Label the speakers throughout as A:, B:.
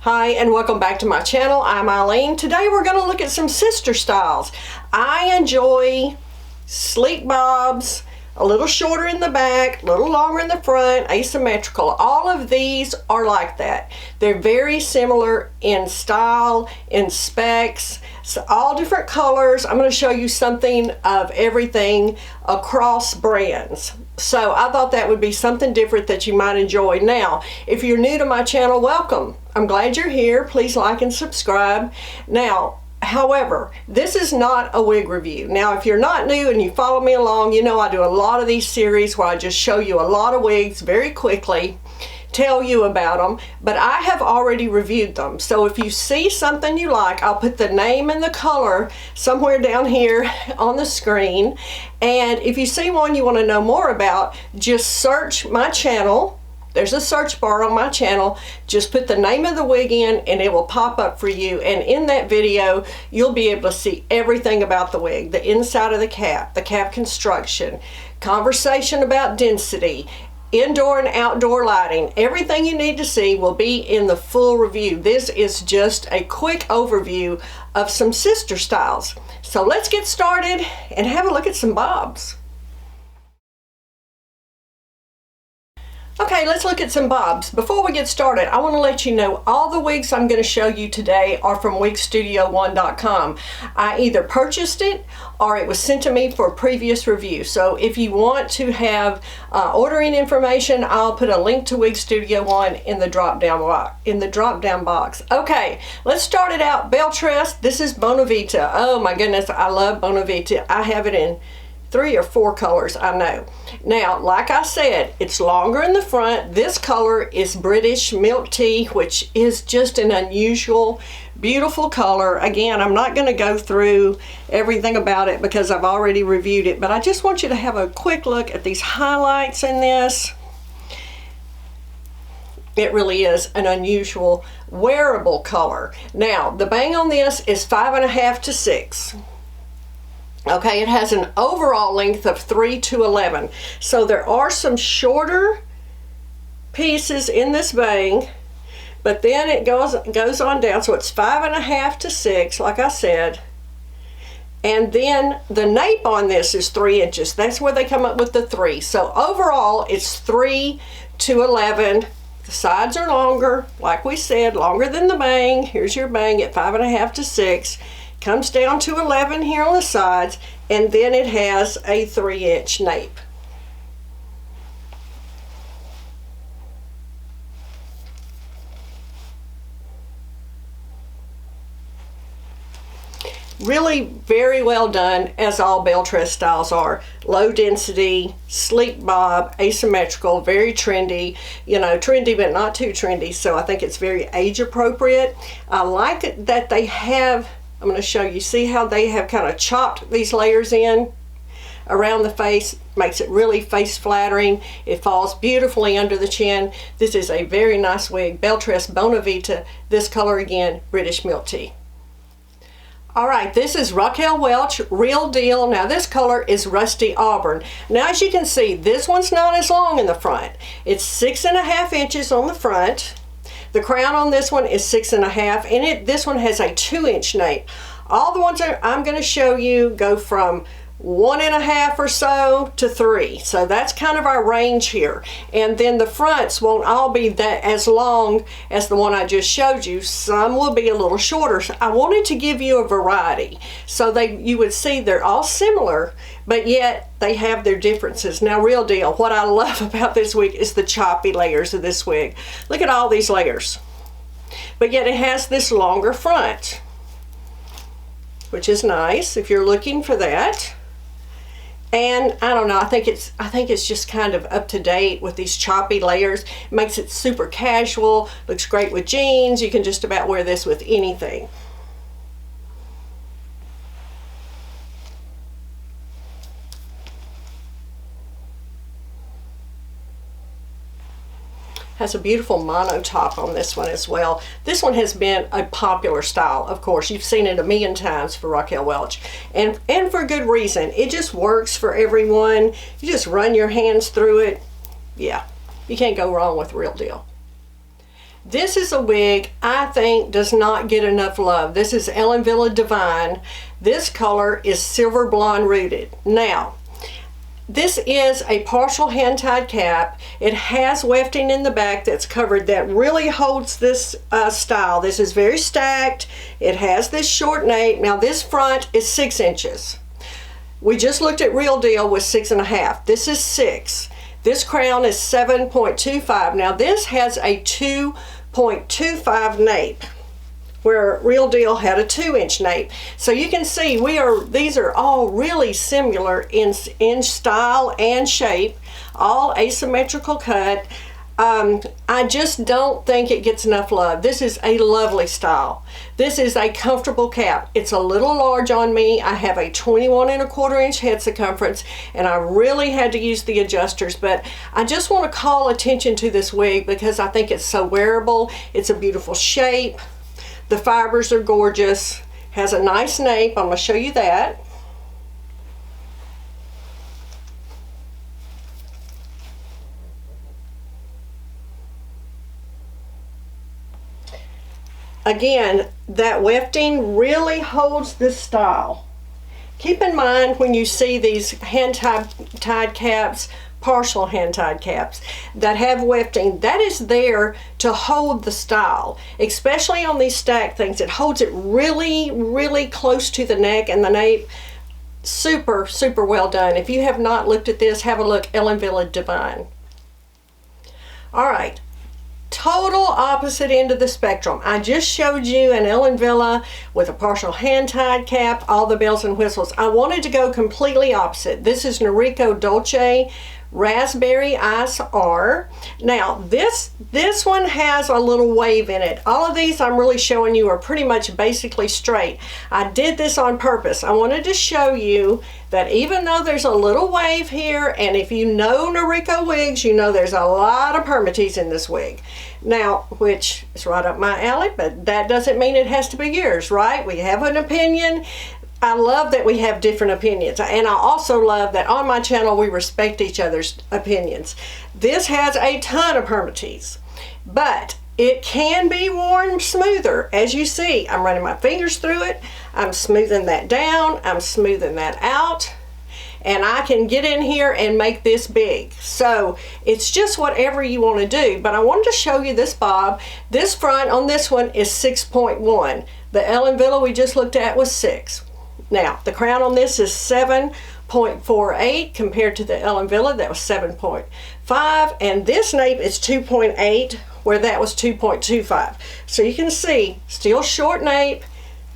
A: Hi and welcome back to my channel. I'm Eileen. Today we're going to look at some sister styles. I enjoy sleek bobs, a little shorter in the back, a little longer in the front, asymmetrical. All of these are like that. They're very similar in style, in specs, so all different colors. I'm going to show you something of everything across brands. So I thought that would be something different that you might enjoy. Now, if you're new to my channel, welcome. I'm glad you're here. Please like and subscribe. Now, however, this is not a wig review. Now, if you're not new and you follow me along, you know I do a lot of these series where I just show you a lot of wigs very quickly, tell you about them, but I have already reviewed them. So if you see something you like, I'll put the name and the color somewhere down here on the screen. And if you see one you want to know more about, just search my channel. There's a search bar on my channel. Just put the name of the wig in and it will pop up for you. And in that video, you'll be able to see everything about the wig, the inside of the cap construction, conversation about density, indoor and outdoor lighting. Everything you need to see will be in the full review. This is just a quick overview of some sister styles. So let's get started and have a look at some bobs. Okay, let's look at some bobs. Before we get started, I want to let you know all the wigs I'm going to show you today are from wigstudio1.com. I either purchased it or it was sent to me for a previous review. So if you want to have ordering information, I'll put a link to Wig Studio One in the drop down box. Okay, let's start it out. Belle Tress. This is Bonavita. Oh my goodness, I love Bonavita. I have it in 3 or 4 colors, I know. Now, like I said, it's longer in the front. This color is British Milk Tea, which is just an unusual, beautiful color. Again, I'm not going to go through everything about it because I've already reviewed it, but I just want you to have a quick look at these highlights in this. It really is an unusual wearable color. Now, the bang on this is 5.5 to 6. Okay, it has an overall length of 3 to 11. So there are some shorter pieces in this bang, but then it goes on down. So it's 5.5 to 6, like I said. And then the nape on this is 3 inches. That's where they come up with the 3. So overall, it's 3 to 11. The sides are longer, like we said, longer than the bang. Here's your bang at 5.5 to 6. Comes down to 11 here on the sides, and then it has a 3-inch nape. Really very well done, as all Belle Tress styles are. Low density, sleek bob, asymmetrical, very trendy. You know, trendy but not too trendy, so I think it's very age appropriate. I like it that they have, I'm going to show you, see how they have kind of chopped these layers in around the face. Makes it really face flattering. It falls beautifully under the chin. This is a very nice wig. Belle Tress Bonavita. This color again, British Milk Tea. All right, this is Raquel Welch, Real Deal. Now this color is Rusty Auburn. Now as you can see, this one's not as long in the front. It's 6.5 inches on the front. The crown on this one is 6.5, and this one has a 2-inch nape. All the ones that I'm going to show you go from 1.5 or so to 3. So that's kind of our range here. And then the fronts won't all be that as long as the one I just showed you. Some will be a little shorter. So I wanted to give you a variety so you would see they're all similar, but yet they have their differences. Now, Real Deal, what I love about this wig is the choppy layers of this wig. Look at all these layers. But yet it has this longer front, which is nice if you're looking for that. And I don't know, I think it's just kind of up to date with these choppy layers. It makes it super casual, looks great with jeans. You can just about wear this with anything. Has a beautiful mono top on this one as well. This one has been a popular style, of course. You've seen it a million times for Raquel Welch, and for good reason. It just works for everyone. You just run your hands through it. Yeah, you can't go wrong with Real Deal. This is a wig I think does not get enough love. This is Ellen Villa Divine. This color is silver blonde rooted. Now, this is a partial hand-tied cap. It has wefting in the back that's covered that really holds this style. This is very stacked. It has this short nape. Now this front is 6 inches. We just looked at Real Deal with 6.5. This is 6. This crown is 7.25. Now this has a 2.25 nape, where Real Deal had a 2-inch nape. So you can see these are all really similar in style and shape, all asymmetrical cut. I just don't think it gets enough love. This is a lovely style. This is a comfortable cap. It's a little large on me. I have a 21.25 inch head circumference, and I really had to use the adjusters, but I just want to call attention to this wig because I think it's so wearable. It's a beautiful shape. The fibers are gorgeous. Has a nice nape. I'm going to show you that. Again, that wefting really holds this style. Keep in mind when you see these hand-tied caps, partial hand-tied caps that have wefting, that is there to hold the style, especially on these stacked things. It holds it really, really close to the neck and the nape. Super, super well done. If you have not looked at this, have a look. Ellen Villa Divine. All right. Total opposite end of the spectrum. I just showed you an Ellen Villa with a partial hand-tied cap, all the bells and whistles. I wanted to go completely opposite. This is Noriko Dolce Raspberry Ice R. Now this one has a little wave in it. All of these I'm really showing you are pretty much basically straight. I did this on purpose. I wanted to show you that even though there's a little wave here, and if you know Noriko wigs, you know there's a lot of permatease in this wig. Now, which is right up my alley, but that doesn't mean it has to be yours, right? We have an opinion. I love that we have different opinions, and I also love that on my channel we respect each other's opinions. This has a ton of permatease, but it can be worn smoother. As you see, I'm running my fingers through it. I'm smoothing that down. I'm smoothing that out. And I can get in here and make this big. So it's just whatever you want to do. But I wanted to show you this bob. This front on this one is 6.1. The Ellen Villa we just looked at was 6. Now, the crown on this is 7.48 compared to the Ellen Villa that was 7.5. And this nape is 2.8, where that was 2.25. So you can see, still short nape,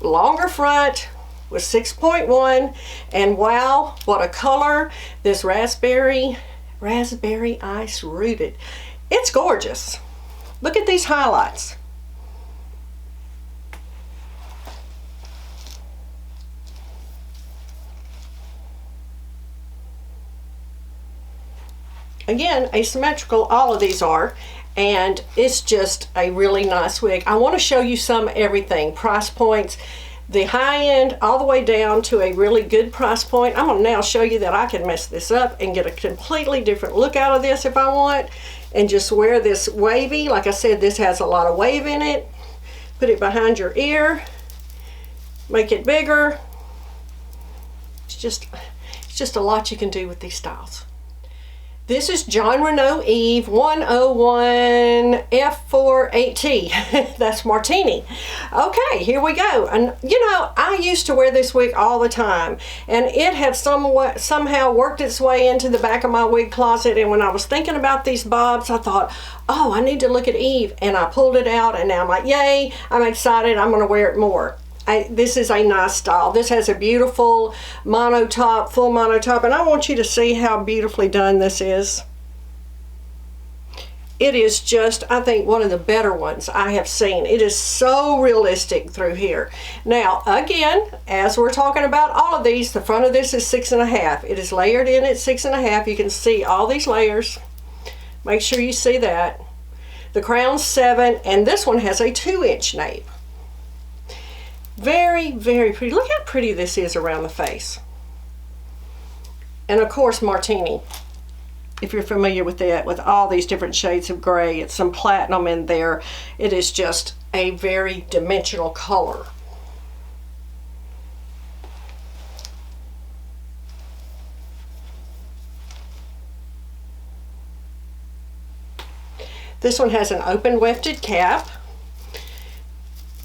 A: longer front with 6.1, and wow, what a color. This raspberry ice rooted. It's gorgeous. Look at these highlights. Again, asymmetrical, all of these are, and it's just a really nice wig. I want to show you some everything, price points, the high end all the way down to a really good price point. I'm going to now show you that I can mess this up and get a completely different look out of this if I want, and just wear this wavy. Like I said, this has a lot of wave in it. Put it behind your ear, make it bigger. It's just a lot you can do with these styles. This is John Renault Eve 101 F48T. That's Martini. Okay, here we go. And you know, I used to wear this wig all the time, and it had somehow worked its way into the back of my wig closet. And when I was thinking about these bobs, I thought, oh, I need to look at Eve. And I pulled it out, and now I'm like, yay, I'm excited. I'm going to wear it more. This is a nice style. This has a beautiful mono top, full mono top, and I want you to see how beautifully done this is. It is just, I think, one of the better ones I have seen. It is so realistic through here. Now, again, as we're talking about all of these, the front of this is 6.5. It is layered in at 6.5. You can see all these layers. Make sure you see that. The crown's 7, and this one has a 2-inch nape. Very, very pretty. Look how pretty this is around the face. And of course, Martini. if you're familiar with it, with all these different shades of gray. It's some platinum in there. It is just a very dimensional color. This one has an open wefted cap.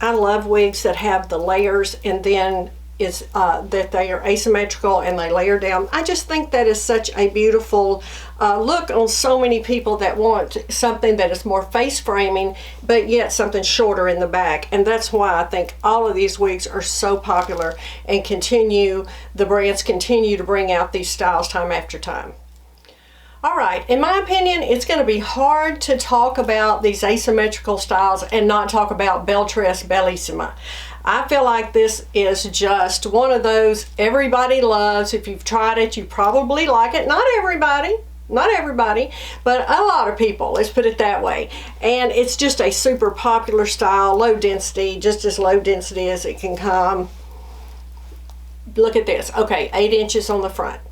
A: I love wigs that have the layers and then that they are asymmetrical and they layer down. I just think that is such a beautiful look on so many people that want something that is more face framing, but yet something shorter in the back. And that's why I think all of these wigs are so popular and the brands continue to bring out these styles time after time. All right, in my opinion, it's going to be hard to talk about these asymmetrical styles and not talk about Belle Tress Bellissima. I feel like this is just one of those everybody loves. If you've tried it, you probably like it. Not everybody, but a lot of people, let's put it that way. And it's just a super popular style, low density, just as low density as it can come. Look at this. Okay, 8 inches on the front.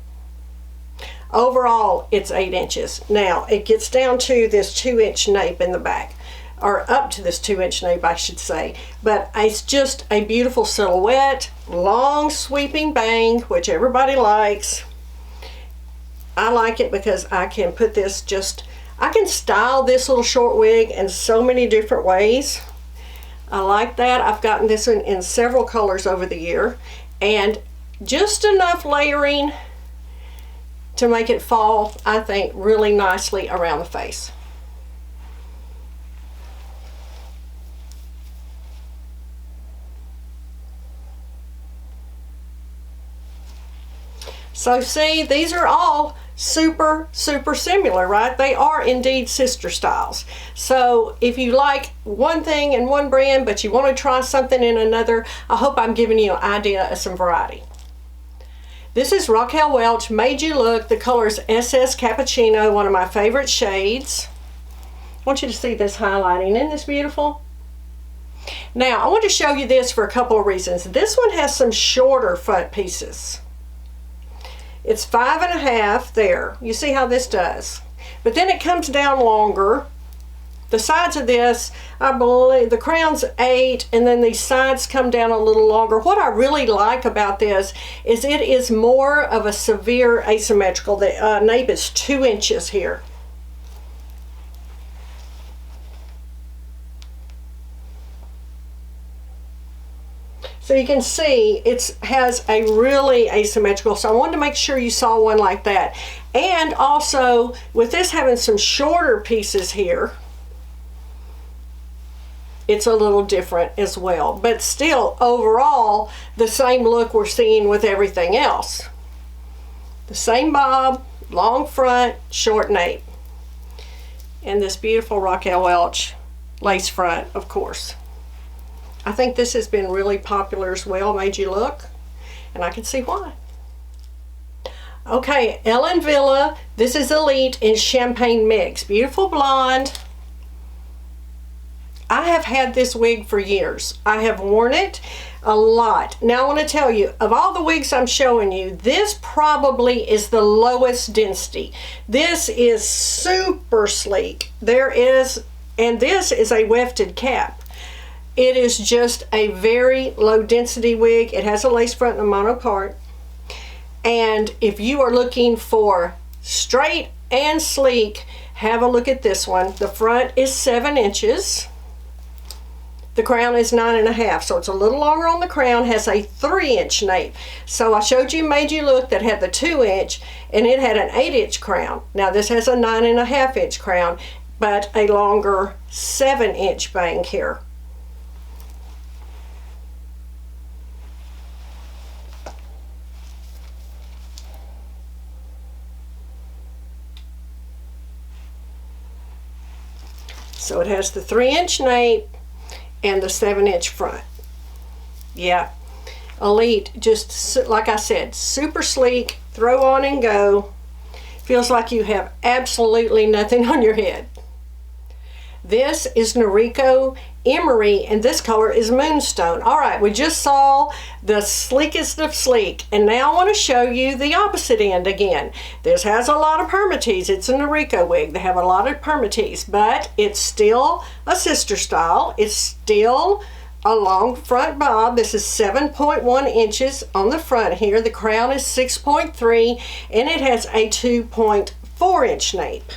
A: Overall, it's 8 inches. Now, it gets down to this 2-inch nape in the back, or up to this 2-inch nape, I should say. But it's just a beautiful silhouette, long sweeping bang, which everybody likes. I like it because I can put this I can style this little short wig in so many different ways. I like that. I've gotten this in several colors over the year, and just enough layering to make it fall, I think, really nicely around the face. So see, these are all super similar, right? They are indeed sister styles. So if you like one thing in one brand, but you want to try something in another, I hope I'm giving you an idea of some variety. This is Raquel Welch, Made You Look. The color is SS Cappuccino, one of my favorite shades. I want you to see this highlighting. Isn't this beautiful? Now, I want to show you this for a couple of reasons. This one has some shorter front pieces. It's 5.5 there. You see how this does. But then it comes down longer. The sides of this, I believe, the crown's 8, and then these sides come down a little longer. What I really like about this is it is more of a severe asymmetrical. The nape is 2 inches here. So you can see it has a really asymmetrical, so I wanted to make sure you saw one like that. And also, with this having some shorter pieces here, it's a little different as well, but still overall the same look we're seeing with everything else. The same bob, long front, short nape, and this beautiful Raquel Welch lace front, of course. I think this has been really popular as well, Made You Look, and I can see why. Okay, Ellen Villa, this is Elite in Champagne Mix, beautiful blonde. I have had this wig for years. I have worn it a lot. Now I want to tell you, of all the wigs I'm showing you, this probably is the lowest density. This is super sleek. And this is a wefted cap. It is just a very low density wig. It has a lace front and a monopart. And if you are looking for straight and sleek, have a look at this one. The front is 7 inches. The crown is 9.5, so it's a little longer on the crown, has a 3-inch nape. So I showed you Made You Look that had the 2-inch, and it had an 8-inch crown. Now this has a 9.5-inch crown, but a longer 7-inch bang here. So it has the 3-inch nape and the 7-inch front. Yeah, Elite, just like I said, super sleek, throw on and go. Feels like you have absolutely nothing on your head. This is Noriko emery, and this color is moonstone. All right, we just saw the sleekest of sleek, and now I want to show you the opposite end again. This has a lot of permatease. It's an Noriko wig. They have a lot of permatease, but it's still a sister style. It's still a long front bob. This is 7.1 inches on the front here. The crown is 6.3, and it has a 2.4 inch nape.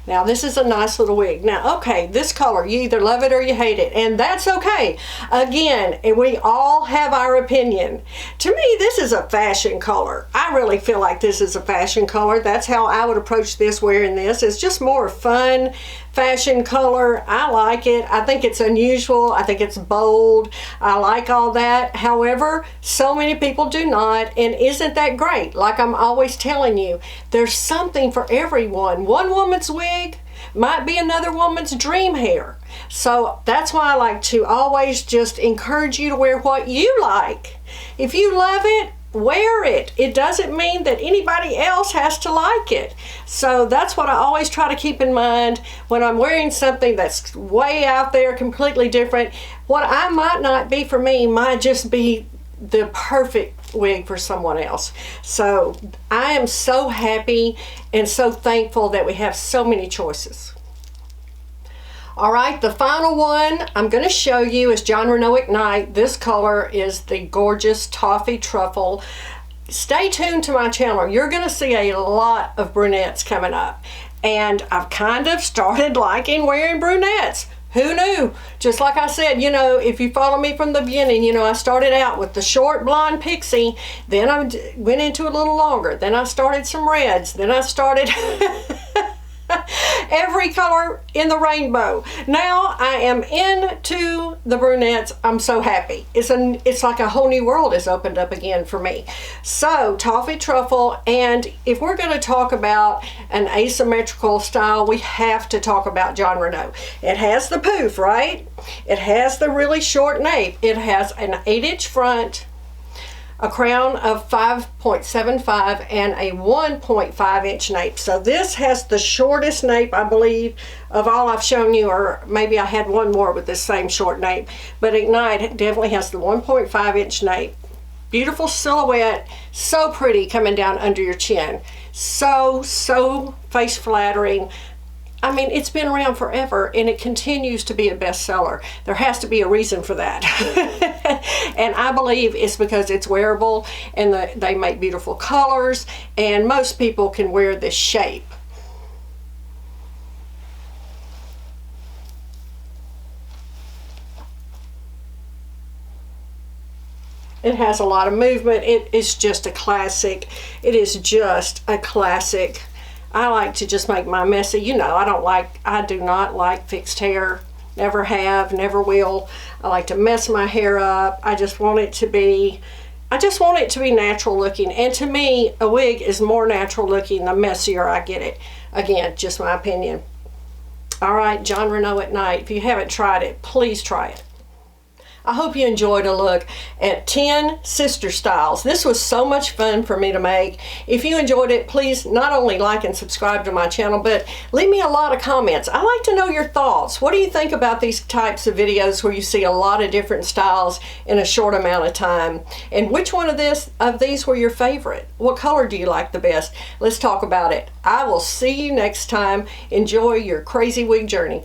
A: Now this is a nice little wig. Now, okay, this color, you either love it or you hate it, and that's okay. Again, we all have our opinion. To me, this is a fashion color. I really feel like this is a fashion color. That's how I would approach this, wearing this. It's just more fun fashion color. I like it. I think it's unusual. I think it's bold. I like all that. However, so many people do not, and isn't that great? Like I'm always telling you, there's something for everyone. One woman's wig might be another woman's dream hair. So that's why I like to always just encourage you to wear what you like. If you love it, wear it. It doesn't mean that anybody else has to like it. So that's what I always try to keep in mind when I'm wearing something that's way out there, completely different. What I might not be for me might just be the perfect wig for someone else. So I am so happy and so thankful that we have so many choices. All right, the final one I'm going to show you is Jon Renau Ignite. This color is the gorgeous Toffee Truffle. Stay tuned to my channel. You're going to see a lot of brunettes coming up. And I've kind of started liking wearing brunettes. Who knew? Just like I said, you know, if you follow me from the beginning, you know, I started out with the short blonde pixie, then I went into a little longer, then I started some reds, then I started every color in the rainbow. Now I am into the brunettes. I'm so happy. It's like a whole new world has opened up again for me. So Toffee Truffle, and if we're going to talk about an asymmetrical style, we have to talk about Jon Renau. It has the poof, right? It has the really short nape. It has an 8-inch front, a crown of 5.75 and a 1.5 inch nape. So this has the shortest nape, I believe, of all I've shown you, or maybe I had one more with the same short nape, but Ignite definitely has the 1.5 inch nape. Beautiful silhouette, so pretty coming down under your chin. So face flattering. I mean, it's been around forever and it continues to be a bestseller. There has to be a reason for that. And I believe it's because it's wearable and they make beautiful colors, and most people can wear this shape. It has a lot of movement. It is just a classic. It is just a classic. I like to just make my messy, you know, I do not like fixed hair. Never have, never will. I like to mess my hair up. I just want it to be natural looking. And to me, a wig is more natural looking the messier I get it. Again, just my opinion. All right, Jon Renau at Night. If you haven't tried it, please try it. I hope you enjoyed a look at 10 sister styles. This was so much fun for me to make. If you enjoyed it, please not only like and subscribe to my channel, but leave me a lot of comments. I like to know your thoughts. What do you think about these types of videos where you see a lot of different styles in a short amount of time? And which one of these were your favorite? What color do you like the best? Let's talk about it. I will see you next time. Enjoy your crazy wig journey.